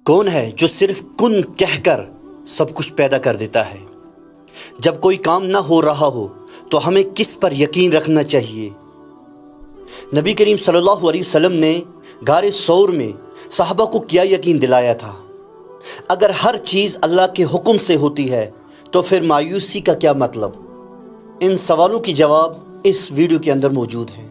کون ہے جو صرف کن کہہ کر سب کچھ پیدا کر دیتا ہے؟ جب کوئی کام نہ ہو رہا ہو تو ہمیں کس پر یقین رکھنا چاہیے؟ نبی کریم صلی اللہ علیہ وسلم نے غار ثور میں صحابہ کو کیا یقین دلایا تھا؟ اگر ہر چیز اللہ کے حکم سے ہوتی ہے تو پھر مایوسی کا کیا مطلب؟ ان سوالوں کی جواب اس ویڈیو کے اندر موجود ہیں۔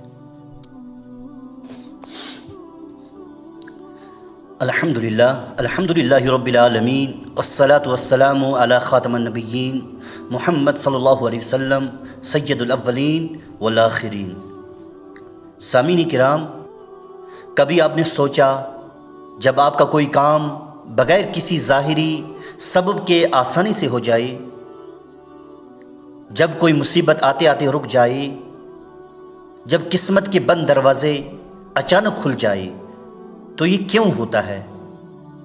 الحمدللہ رب العالمین والصلاة والسلام علی خاتم النبیین محمد صلی اللہ علیہ وسلم سید الاولین والآخرین۔ سامعین کرام، کبھی آپ نے سوچا جب آپ کا کوئی کام بغیر کسی ظاہری سبب کے آسانی سے ہو جائے، جب کوئی مصیبت آتے آتے رک جائے، جب قسمت کے بند دروازے اچانک کھل جائے، تو یہ کیوں ہوتا ہے؟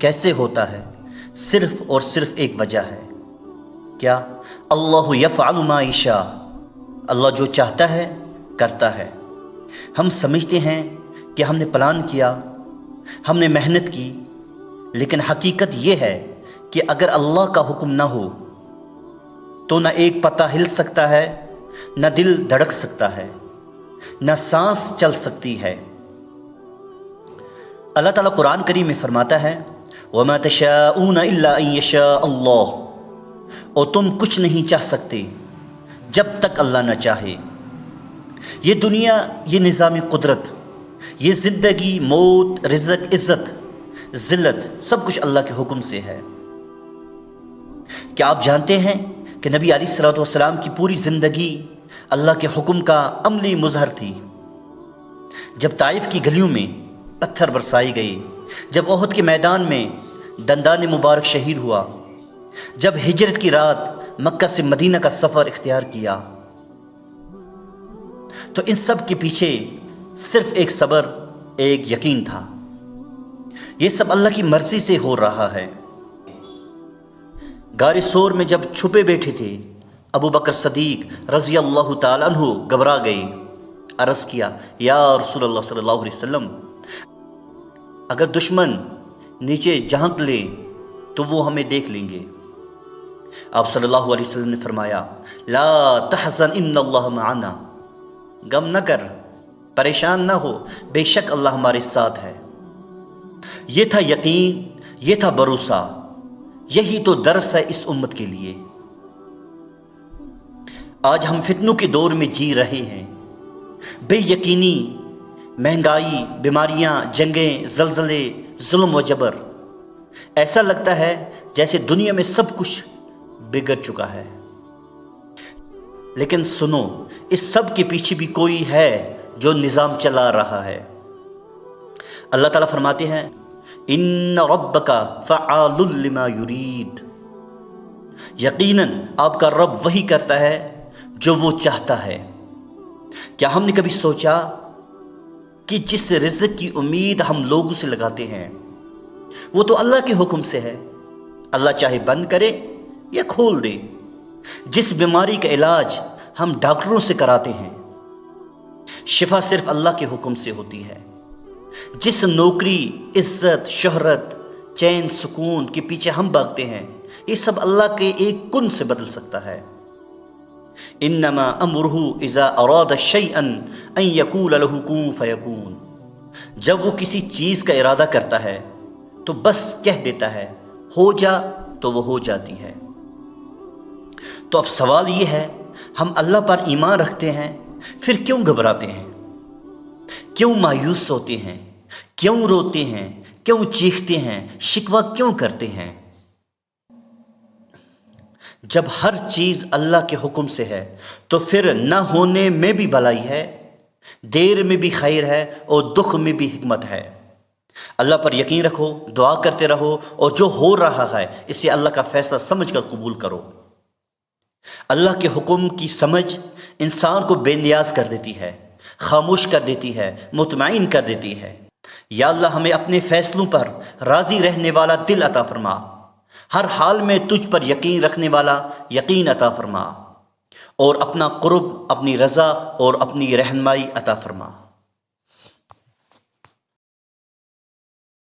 کیسے ہوتا ہے؟ صرف اور صرف ایک وجہ ہے، کیا؟ اللہ یفعل ما یشاء، اللہ جو چاہتا ہے کرتا ہے۔ ہم سمجھتے ہیں کہ ہم نے پلان کیا، ہم نے محنت کی، لیکن حقیقت یہ ہے کہ اگر اللہ کا حکم نہ ہو تو نہ ایک پتہ ہل سکتا ہے، نہ دل دھڑک سکتا ہے، نہ سانس چل سکتی ہے۔ اللہ تعالیٰ قرآن کریم میں فرماتا ہے وَمَا تَشَاءُونَ إِلَّا أَن يَشَاءَ اللَّهُ، اور تم کچھ نہیں چاہ سکتے جب تک اللہ نہ چاہے۔ یہ دنیا، یہ نظام قدرت، یہ زندگی، موت، رزق، عزت، ذلت، سب کچھ اللہ کے حکم سے ہے۔ کیا آپ جانتے ہیں کہ نبی علیہ الصلوۃ والسلام کی پوری زندگی اللہ کے حکم کا عملی مظہر تھی؟ جب طائف کی گلیوں میں پتھر برسائی گئی، جب احد کے میدان میں دندان مبارک شہید ہوا، جب ہجرت کی رات مکہ سے مدینہ کا سفر اختیار کیا، تو ان سب کے پیچھے صرف ایک صبر، ایک یقین تھا۔ یہ سب اللہ کی مرضی سے ہو رہا ہے۔ غار ثور میں جب چھپے بیٹھے تھے، ابو بکر صدیق رضی اللہ تعالیٰ عنہ گھبرا گئے، عرض کیا یا رسول اللہ صلی اللہ علیہ وسلم، اگر دشمن نیچے جھانک لے تو وہ ہمیں دیکھ لیں گے۔ آپ صلی اللہ علیہ وسلم نے فرمایا لا تحزن ان اللہ معنا، غم نہ کر، پریشان نہ ہو، بے شک اللہ ہمارے ساتھ ہے۔ یہ تھا یقین، یہ تھا بھروسہ، یہی تو درس ہے اس امت کے لیے۔ آج ہم فتنوں کے دور میں جی رہے ہیں، بے یقینی، مہنگائی، بیماریاں، جنگیں، زلزلے، ظلم و جبر، ایسا لگتا ہے جیسے دنیا میں سب کچھ بگڑ چکا ہے۔ لیکن سنو، اس سب کے پیچھے بھی کوئی ہے جو نظام چلا رہا ہے۔ اللہ تعالیٰ فرماتے ہیں ان ربک فعال لما یرید، یقیناً آپ کا رب وہی کرتا ہے جو وہ چاہتا ہے۔ کیا ہم نے کبھی سوچا کہ جس رزق کی امید ہم لوگوں سے لگاتے ہیں وہ تو اللہ کے حکم سے ہے، اللہ چاہے بند کرے یا کھول دے۔ جس بیماری کا علاج ہم ڈاکٹروں سے کراتے ہیں، شفا صرف اللہ کے حکم سے ہوتی ہے۔ جس نوکری، عزت، شہرت، چین، سکون کے پیچھے ہم بھاگتے ہیں، یہ سب اللہ کے ایک کن سے بدل سکتا ہے۔ انما امرہ اذا اراد شیئا ان یقول له کن فیکون، جب وہ کسی چیز کا ارادہ کرتا ہے تو بس کہہ دیتا ہے ہو جا تو وہ ہو جاتی ہے۔ تو اب سوال یہ ہے، ہم اللہ پر ایمان رکھتے ہیں، پھر کیوں گھبراتے ہیں؟ کیوں مایوس ہوتے ہیں؟ کیوں روتے ہیں؟ کیوں چیختے ہیں؟ شکوہ کیوں کرتے ہیں؟ جب ہر چیز اللہ کے حکم سے ہے تو پھر نہ ہونے میں بھی بھلائی ہے، دیر میں بھی خیر ہے، اور دکھ میں بھی حکمت ہے۔ اللہ پر یقین رکھو، دعا کرتے رہو، اور جو ہو رہا ہے اسے اللہ کا فیصلہ سمجھ کر قبول کرو۔ اللہ کے حکم کی سمجھ انسان کو بے نیاز کر دیتی ہے، خاموش کر دیتی ہے، مطمئن کر دیتی ہے۔ یا اللہ ہمیں اپنے فیصلوں پر راضی رہنے والا دل عطا فرما، ہر حال میں تجھ پر یقین رکھنے والا یقین عطا فرما، اور اپنا قرب، اپنی رضا اور اپنی رہنمائی عطا فرما۔